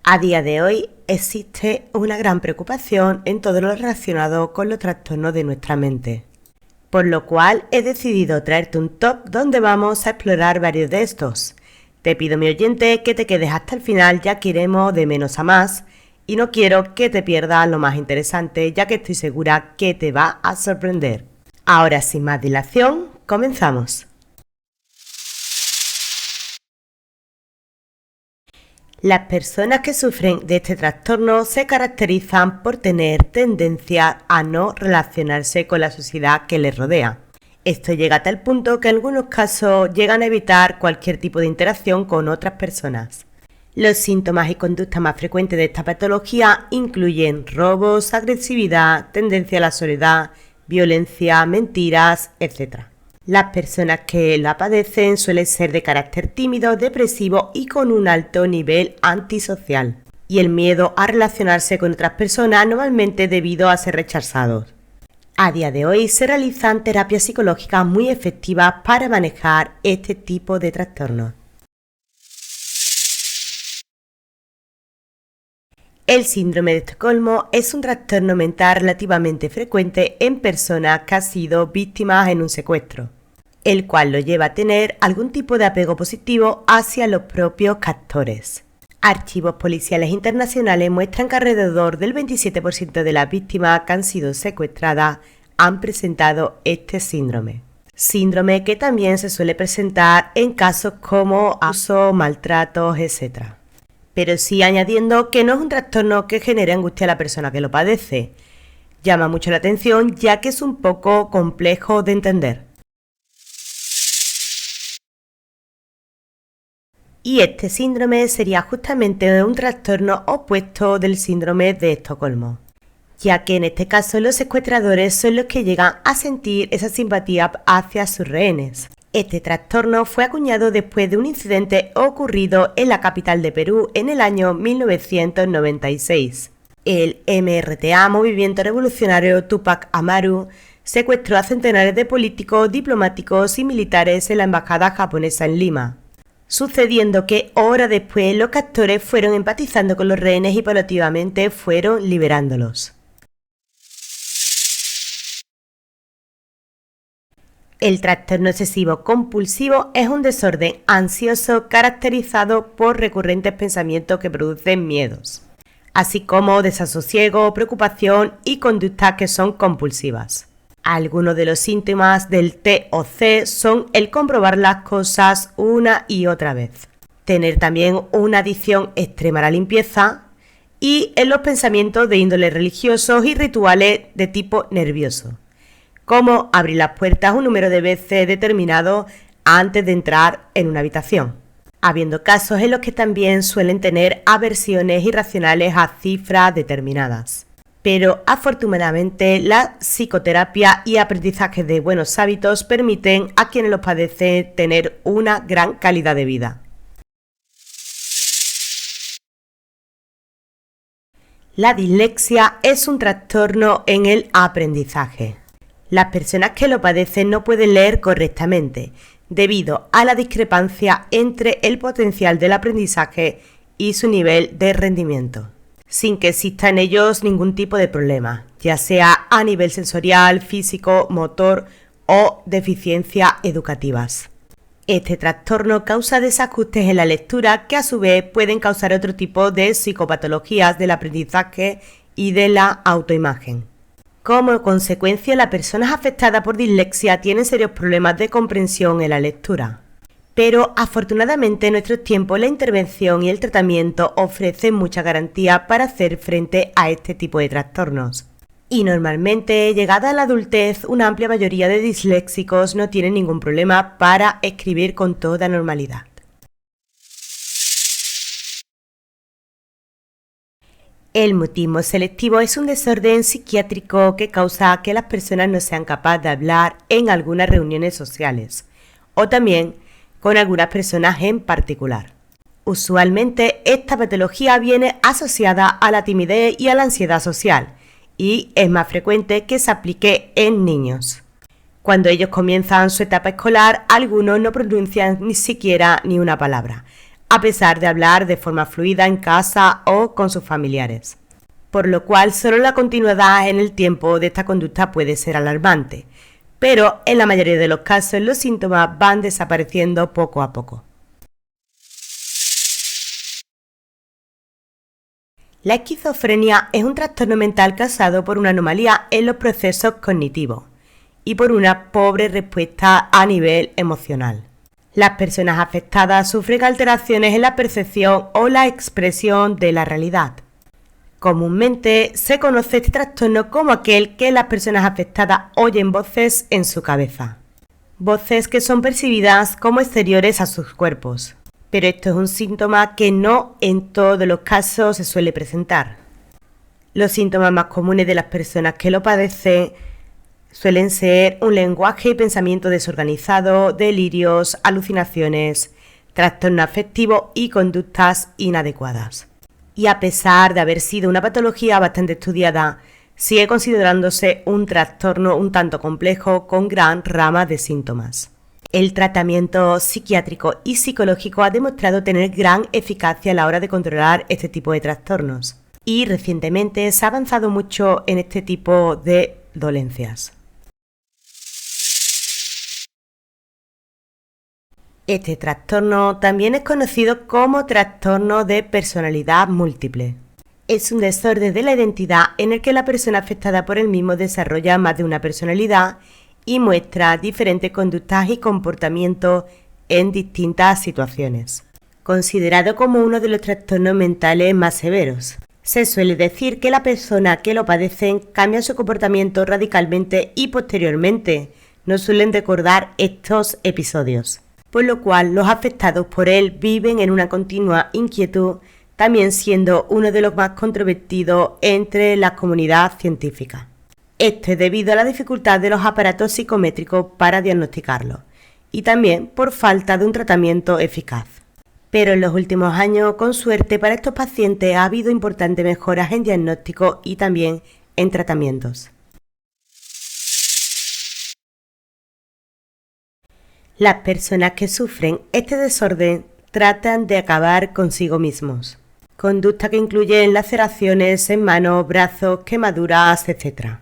A día de hoy existe una gran preocupación en todo lo relacionado con los trastornos de nuestra mente, por lo cual he decidido traerte un top donde vamos a explorar varios de estos. Te pido, mi oyente, que te quedes hasta el final, ya que iremos de menos a más y no quiero que te pierdas lo más interesante, ya que estoy segura que te va a sorprender. Ahora, sin más dilación, comenzamos. Las personas que sufren de este trastorno se caracterizan por tener tendencia a no relacionarse con la sociedad que les rodea. Esto llega a tal punto que en algunos casos llegan a evitar cualquier tipo de interacción con otras personas. Los síntomas y conductas más frecuentes de esta patología incluyen robos, agresividad, tendencia a la soledad, violencia, mentiras, etc. Las personas que la padecen suelen ser de carácter tímido, depresivo y con un alto nivel antisocial, y el miedo a relacionarse con otras personas normalmente debido a ser rechazados. A día de hoy se realizan terapias psicológicas muy efectivas para manejar este tipo de trastornos. El síndrome de Estocolmo es un trastorno mental relativamente frecuente en personas que han sido víctimas en un secuestro, el cual lo lleva a tener algún tipo de apego positivo hacia los propios captores. Archivos policiales internacionales muestran que alrededor del 27% de las víctimas que han sido secuestradas han presentado este síndrome. Síndrome que también se suele presentar en casos como abuso, maltratos, etc. Pero sí añadiendo que no es un trastorno que genere angustia a la persona que lo padece. Llama mucho la atención ya que es un poco complejo de entender. Y este síndrome sería justamente un trastorno opuesto del síndrome de Estocolmo, ya que en este caso los secuestradores son los que llegan a sentir esa simpatía hacia sus rehenes. Este trastorno fue acuñado después de un incidente ocurrido en la capital de Perú en el año 1996. El MRTA, Movimiento Revolucionario Tupac Amaru, secuestró a centenares de políticos, diplomáticos y militares en la embajada japonesa en Lima, sucediendo que horas después los captores fueron empatizando con los rehenes y paulatinamente fueron liberándolos. El trastorno obsesivo compulsivo es un desorden ansioso caracterizado por recurrentes pensamientos que producen miedos, así como desasosiego, preocupación y conductas que son compulsivas. Algunos de los síntomas del TOC son el comprobar las cosas una y otra vez, tener también una adicción extrema a la limpieza y en los pensamientos de índole religiosos y rituales de tipo nervioso, como abrir las puertas un número de veces determinado antes de entrar en una habitación, habiendo casos en los que también suelen tener aversiones irracionales a cifras determinadas. Pero afortunadamente la psicoterapia y aprendizaje de buenos hábitos permiten a quienes los padecen tener una gran calidad de vida. La dislexia es un trastorno en el aprendizaje. Las personas que lo padecen no pueden leer correctamente debido a la discrepancia entre el potencial del aprendizaje y su nivel de rendimiento, sin que exista en ellos ningún tipo de problema, ya sea a nivel sensorial, físico, motor o deficiencias educativas. Este trastorno causa desajustes en la lectura que a su vez pueden causar otro tipo de psicopatologías del aprendizaje y de la autoimagen. Como consecuencia, las personas afectadas por dislexia tienen serios problemas de comprensión en la lectura. Pero afortunadamente en nuestros tiempos la intervención y el tratamiento ofrecen mucha garantía para hacer frente a este tipo de trastornos. Y normalmente, llegada a la adultez, una amplia mayoría de disléxicos no tienen ningún problema para escribir con toda normalidad. El mutismo selectivo es un desorden psiquiátrico que causa que las personas no sean capaces de hablar en algunas reuniones sociales, o también con algunas personas en particular. Usualmente esta patología viene asociada a la timidez y a la ansiedad social, y es más frecuente que se aplique en niños. Cuando ellos comienzan su etapa escolar, algunos no pronuncian ni siquiera ni una palabra, a pesar de hablar de forma fluida en casa o con sus familiares. Por lo cual solo la continuidad en el tiempo de esta conducta puede ser alarmante, pero en la mayoría de los casos los síntomas van desapareciendo poco a poco. La esquizofrenia es un trastorno mental causado por una anomalía en los procesos cognitivos y por una pobre respuesta a nivel emocional. Las personas afectadas sufren alteraciones en la percepción o la expresión de la realidad. Comúnmente se conoce este trastorno como aquel que las personas afectadas oyen voces en su cabeza. Voces que son percibidas como exteriores a sus cuerpos. Pero esto es un síntoma que no en todos los casos se suele presentar. Los síntomas más comunes de las personas que lo padecen suelen ser un lenguaje y pensamiento desorganizado, delirios, alucinaciones, trastorno afectivo y conductas inadecuadas. Y a pesar de haber sido una patología bastante estudiada, sigue considerándose un trastorno un tanto complejo con gran rama de síntomas. El tratamiento psiquiátrico y psicológico ha demostrado tener gran eficacia a la hora de controlar este tipo de trastornos. Y recientemente se ha avanzado mucho en este tipo de dolencias. Este trastorno también es conocido como trastorno de personalidad múltiple. Es un desorden de la identidad en el que la persona afectada por el mismo desarrolla más de una personalidad y muestra diferentes conductas y comportamientos en distintas situaciones. Considerado como uno de los trastornos mentales más severos. Se suele decir que la persona que lo padecen cambia su comportamiento radicalmente y posteriormente no suelen recordar estos episodios, por lo cual los afectados por él viven en una continua inquietud, también siendo uno de los más controvertidos entre la comunidad científica. Esto es debido a la dificultad de los aparatos psicométricos para diagnosticarlo y también por falta de un tratamiento eficaz. Pero en los últimos años, con suerte para estos pacientes, ha habido importantes mejoras en diagnóstico y también en tratamientos. Las personas que sufren este desorden tratan de acabar consigo mismos. Conducta que incluyen laceraciones en manos, brazos, quemaduras, etc.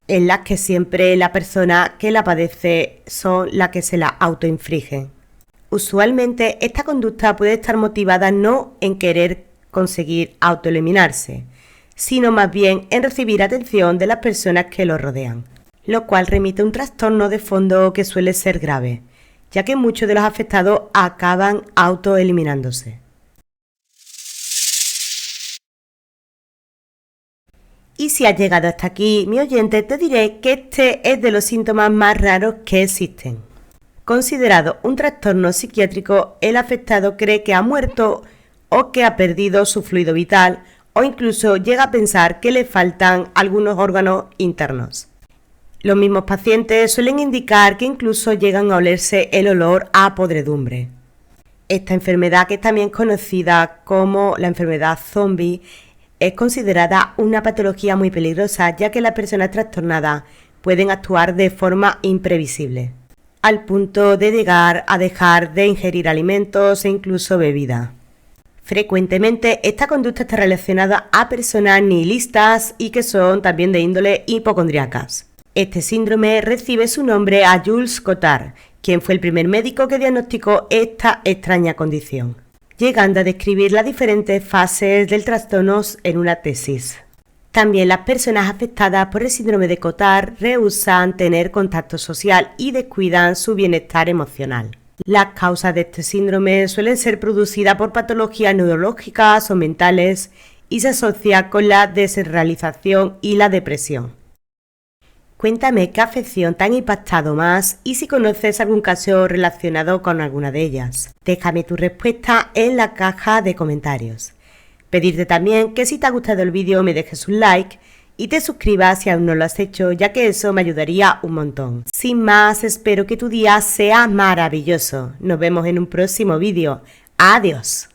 En las que siempre la persona que la padece son las que se la autoinfligen. Usualmente esta conducta puede estar motivada no en querer conseguir autoeliminarse, sino más bien en recibir atención de las personas que lo rodean, lo cual remite a un trastorno de fondo que suele ser grave, ya que muchos de los afectados acaban autoeliminándose. Y si has llegado hasta aquí, mi oyente, te diré que este es de los síntomas más raros que existen. Considerado un trastorno psiquiátrico, el afectado cree que ha muerto o que ha perdido su fluido vital o incluso llega a pensar que le faltan algunos órganos internos. Los mismos pacientes suelen indicar que incluso llegan a olerse el olor a podredumbre. Esta enfermedad, que es también conocida como la enfermedad zombie, es considerada una patología muy peligrosa, ya que las personas trastornadas pueden actuar de forma imprevisible, al punto de llegar a dejar de ingerir alimentos e incluso bebida. Frecuentemente esta conducta está relacionada a personas nihilistas y que son también de índole hipocondríacas. Este síndrome recibe su nombre a Jules Cotard, quien fue el primer médico que diagnosticó esta extraña condición, llegando a describir las diferentes fases del trastorno en una tesis. También las personas afectadas por el síndrome de Cotard rehúsan tener contacto social y descuidan su bienestar emocional. Las causas de este síndrome suelen ser producidas por patologías neurológicas o mentales y se asocia con la desrealización y la depresión. Cuéntame qué afección te han impactado más y si conoces algún caso relacionado con alguna de ellas. Déjame tu respuesta en la caja de comentarios. Pedirte también que si te ha gustado el vídeo me dejes un like y te suscribas si aún no lo has hecho, ya que eso me ayudaría un montón. Sin más, espero que tu día sea maravilloso. Nos vemos en un próximo vídeo. Adiós.